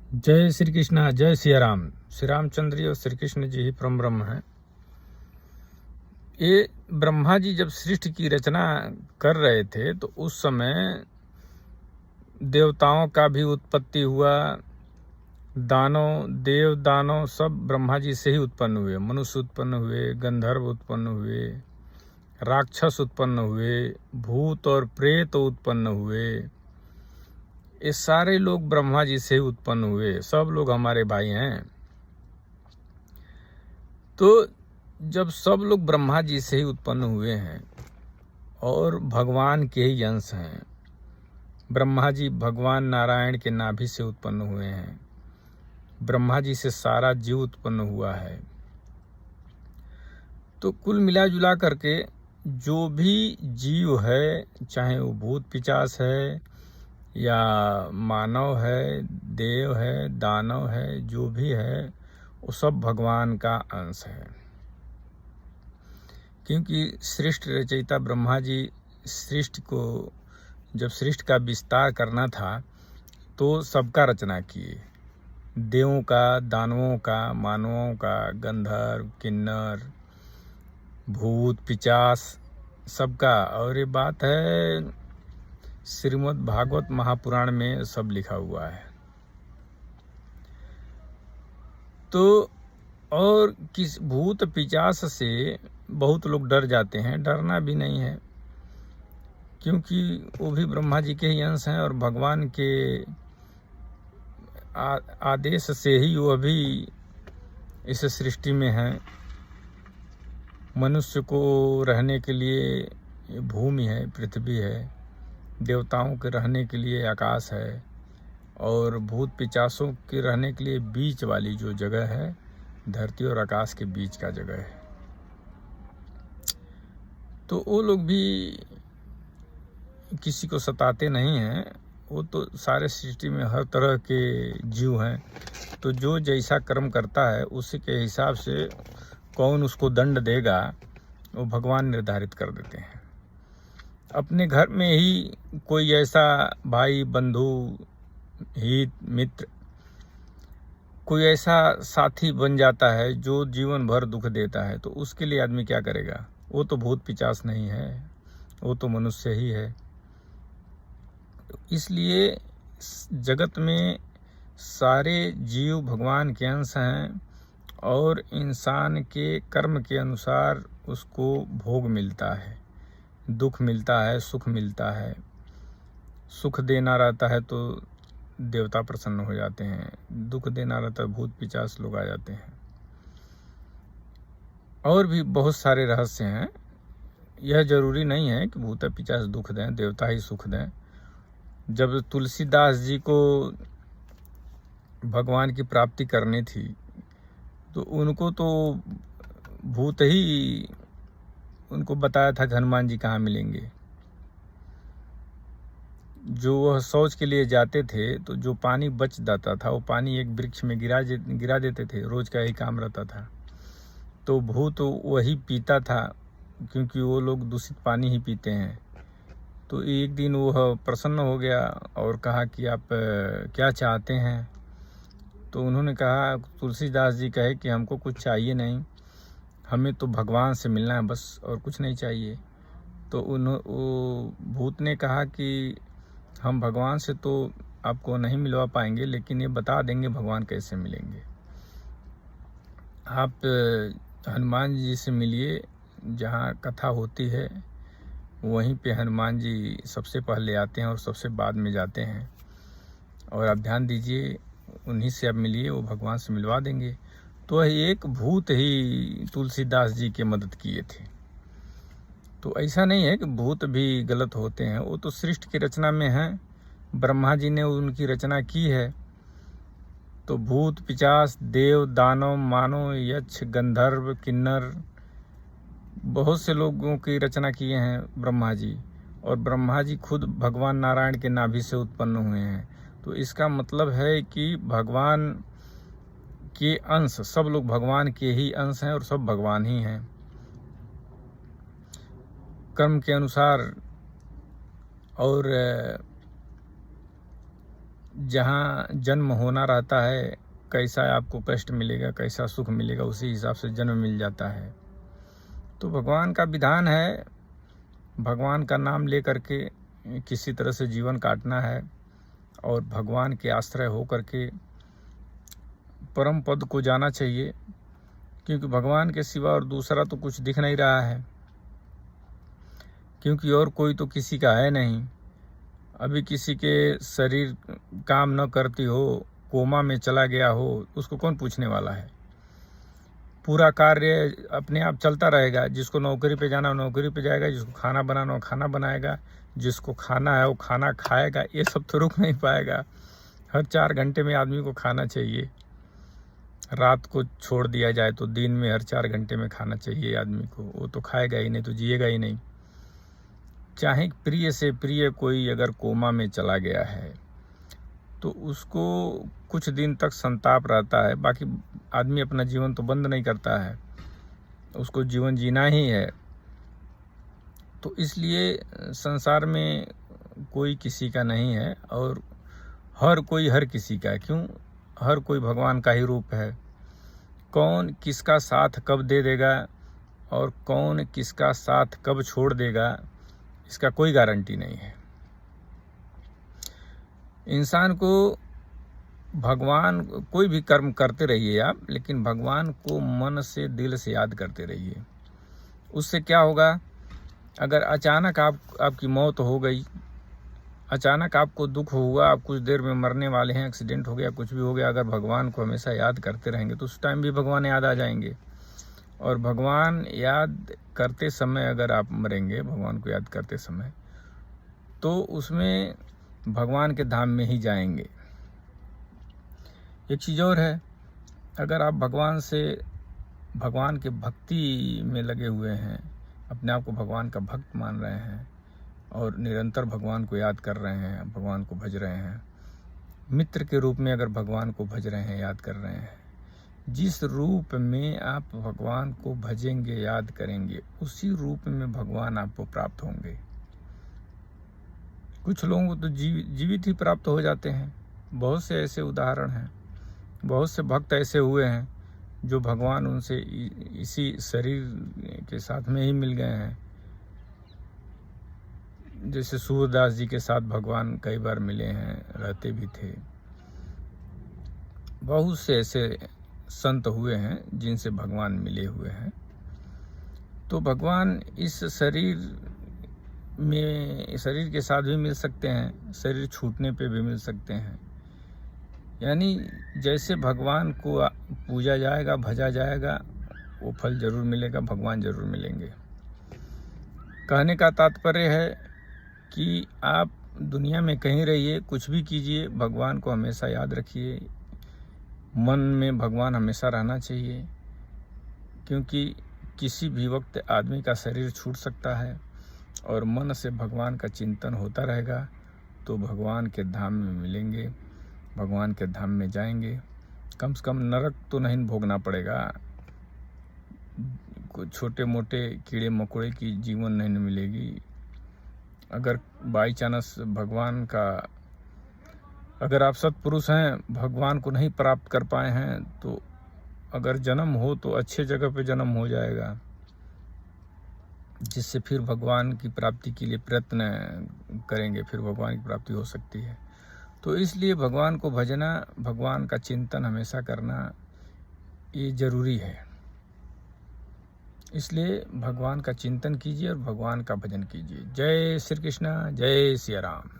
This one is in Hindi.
जय श्री कृष्णा, जय सिया राम। श्री रामचंद्र जी और श्री कृष्ण जी ही परम ब्रह्म हैं। ये ब्रह्मा जी जब सृष्टि की रचना कर रहे थे तो उस समय देवताओं का भी उत्पत्ति हुआ। देव दानव सब ब्रह्मा जी से ही उत्पन्न हुए। मनुष्य उत्पन्न हुए, गंधर्व उत्पन्न हुए, राक्षस उत्पन्न हुए, भूत और प्रेत उत्पन्न हुए। ये सारे लोग ब्रह्मा जी से ही उत्पन्न हुए। सब लोग हमारे भाई हैं। तो जब सब लोग ब्रह्मा जी से ही उत्पन्न हुए हैं और भगवान के ही अंश हैं, ब्रह्मा जी भगवान नारायण के नाभि से उत्पन्न हुए हैं। ब्रह्मा जी से सारा जीव उत्पन्न हुआ है। तो कुल मिला जुला करके जो भी जीव है, चाहे वो भूत पिशाच है या मानव है, देव है, दानव है, जो भी है वो सब भगवान का अंश है। क्योंकि सृष्टि रचयिता ब्रह्मा जी सृष्टि को जब सृष्टि का विस्तार करना था तो सबका रचना किए। देवों का, दानवों का, मानवों का, गंधर्व, किन्नर, भूत पिशाच सबका। और ये बात है श्रीमद् भागवत महापुराण में सब लिखा हुआ है। तो और किस भूत पिशाच से बहुत लोग डर जाते हैं। डरना भी नहीं है, क्योंकि वो भी ब्रह्मा जी के ही अंश हैं और भगवान के आदेश से ही वो भी इस सृष्टि में हैं। मनुष्य को रहने के लिए भूमि है, पृथ्वी है, देवताओं के रहने के लिए आकाश है, और भूत पिशाचों के रहने के लिए बीच वाली जो जगह है, धरती और आकाश के बीच का जगह है। तो वो लोग भी किसी को सताते नहीं हैं। वो तो सारे सृष्टि में हर तरह के जीव हैं। तो जो जैसा कर्म करता है उसी के हिसाब से कौन उसको दंड देगा वो भगवान निर्धारित कर देते हैं। अपने घर में ही कोई ऐसा भाई, बंधु, हित मित्र, कोई ऐसा साथी बन जाता है जो जीवन भर दुख देता है, तो उसके लिए आदमी क्या करेगा? वो तो भूत पिशाच नहीं है, वो तो मनुष्य ही है। तो इसलिए जगत में सारे जीव भगवान के अंश हैं और इंसान के कर्म के अनुसार उसको भोग मिलता है, दुख मिलता है, सुख मिलता है। सुख देना रहता है तो देवता प्रसन्न हो जाते हैं, दुख देना रहता है भूत पिशाच लोग आ जाते हैं। और भी बहुत सारे रहस्य हैं। यह जरूरी नहीं है कि भूत पिशाच दुख दें, देवता ही सुख दें। जब तुलसीदास जी को भगवान की प्राप्ति करनी थी तो उनको तो भूत ही उनको बताया था कि हनुमान जी कहाँ मिलेंगे। जो वह शौच के लिए जाते थे तो जो पानी बच जाता था वो पानी एक वृक्ष में गिरा देते थे। रोज का यही काम रहता था। तो भूत वही पीता था, क्योंकि वो लोग दूषित पानी ही पीते हैं। तो एक दिन वह प्रसन्न हो गया और कहा कि आप क्या चाहते हैं? तो उन्होंने कहा, तुलसीदास जी कहे कि हमको कुछ चाहिए नहीं, हमें तो भगवान से मिलना है बस, और कुछ नहीं चाहिए। तो वो भूत ने कहा कि हम भगवान से तो आपको नहीं मिलवा पाएंगे, लेकिन ये बता देंगे भगवान कैसे मिलेंगे। आप हनुमान जी से मिलिए, जहाँ कथा होती है वहीं पे हनुमान जी सबसे पहले आते हैं और सबसे बाद में जाते हैं। और आप ध्यान दीजिए, उन्हीं से आप मिलिए, वो भगवान से मिलवा देंगे। तो एक भूत ही तुलसीदास जी की मदद किए थे। तो ऐसा नहीं है कि भूत भी गलत होते हैं, वो तो सृष्टि की रचना में हैं। ब्रह्मा जी ने उनकी रचना की है। तो भूत पिशाच, देव, दानव, मानव, यक्ष, गंधर्व, किन्नर, बहुत से लोगों की रचना किए हैं ब्रह्मा जी। और ब्रह्मा जी खुद भगवान नारायण के नाभि से उत्पन्न हुए हैं। तो इसका मतलब है कि भगवान के अंश, सब लोग भगवान के ही अंश हैं और सब भगवान ही हैं। कर्म के अनुसार और जहाँ जन्म होना रहता है, कैसा आपको कष्ट मिलेगा, कैसा सुख मिलेगा, उसी हिसाब से जन्म मिल जाता है। तो भगवान का विधान है, भगवान का नाम ले करके किसी तरह से जीवन काटना है और भगवान के आश्रय हो करके परम पद को जाना चाहिए, क्योंकि भगवान के सिवा और दूसरा तो कुछ दिख नहीं रहा है, क्योंकि और कोई तो किसी का है नहीं। अभी किसी के शरीर काम न करती हो, कोमा में चला गया हो, उसको कौन पूछने वाला है। पूरा कार्य अपने आप चलता रहेगा। जिसको नौकरी पे जाना हो नौकरी पे जाएगा, जिसको खाना बनाना हो खाना बनाएगा, जिसको खाना है वो खाना खाएगा। ये सब तो रुक नहीं पाएगा। हर 4 घंटे में आदमी को खाना चाहिए। रात को छोड़ दिया जाए तो दिन में हर 4 घंटे में खाना चाहिए आदमी को। वो तो खाएगा ही नहीं तो जिएगा ही नहीं। चाहे प्रिय से प्रिय कोई अगर कोमा में चला गया है तो उसको कुछ दिन तक संताप रहता है। बाकी आदमी अपना जीवन तो बंद नहीं करता है, उसको जीवन जीना ही है। तो इसलिए संसार में कोई किसी का नहीं है और हर कोई हर किसी का है। क्यों? हर कोई भगवान का ही रूप है। कौन किसका साथ कब दे देगा और कौन किसका साथ कब छोड़ देगा, इसका कोई गारंटी नहीं है। इंसान को भगवान, कोई भी कर्म करते रहिए आप, लेकिन भगवान को मन से दिल से याद करते रहिए। उससे क्या होगा, अगर अचानक आपकी मौत हो गई, अचानक आपको दुख हुआ, आप कुछ देर में मरने वाले हैं, एक्सीडेंट हो गया, कुछ भी हो गया, अगर भगवान को हमेशा याद करते रहेंगे तो उस टाइम भी भगवान याद आ जाएंगे। और भगवान याद करते समय अगर आप मरेंगे, भगवान को याद करते समय, तो उसमें भगवान के धाम में ही जाएंगे। एक चीज़ और है, अगर आप भगवान के भक्ति में लगे हुए हैं, अपने आप को भगवान का भक्त मान रहे हैं और निरंतर भगवान को याद कर रहे हैं, भगवान को भज रहे हैं, मित्र के रूप में अगर भगवान को भज रहे हैं, याद कर रहे हैं, जिस रूप में आप भगवान को भजेंगे, याद करेंगे, उसी रूप में भगवान आपको प्राप्त होंगे। कुछ लोगों को तो जीवित ही प्राप्त हो जाते हैं। बहुत से ऐसे उदाहरण हैं, बहुत से भक्त ऐसे हुए हैं जो भगवान उनसे इसी शरीर के साथ में ही मिल गए हैं। जैसे सूरदास जी के साथ भगवान कई बार मिले हैं, रहते भी थे। बहुत से ऐसे संत हुए हैं जिनसे भगवान मिले हुए हैं। तो भगवान इस शरीर के साथ भी मिल सकते हैं, शरीर छूटने पे भी मिल सकते हैं। यानी जैसे भगवान को पूजा जाएगा, भजा जाएगा, वो फल जरूर मिलेगा, भगवान जरूर मिलेंगे। कहने का तात्पर्य है कि आप दुनिया में कहीं रहिए, कुछ भी कीजिए, भगवान को हमेशा याद रखिए। मन में भगवान हमेशा रहना चाहिए, क्योंकि किसी भी वक्त आदमी का शरीर छूट सकता है और मन से भगवान का चिंतन होता रहेगा तो भगवान के धाम में मिलेंगे, भगवान के धाम में जाएंगे। कम से कम नरक तो नहीं भोगना पड़ेगा, कुछ छोटे मोटे कीड़े मकोड़े की जीवन नहीं मिलेगी। अगर बाई चांस भगवान का, अगर आप सत्पुरुष हैं, भगवान को नहीं प्राप्त कर पाए हैं, तो अगर जन्म हो तो अच्छे जगह पे जन्म हो जाएगा, जिससे फिर भगवान की प्राप्ति के लिए प्रयत्न करेंगे, फिर भगवान की प्राप्ति हो सकती है। तो इसलिए भगवान को भजना, भगवान का चिंतन हमेशा करना ये जरूरी है। इसलिए भगवान का चिंतन कीजिए और भगवान का भजन कीजिए। जय श्री कृष्ण, जय सिया राम।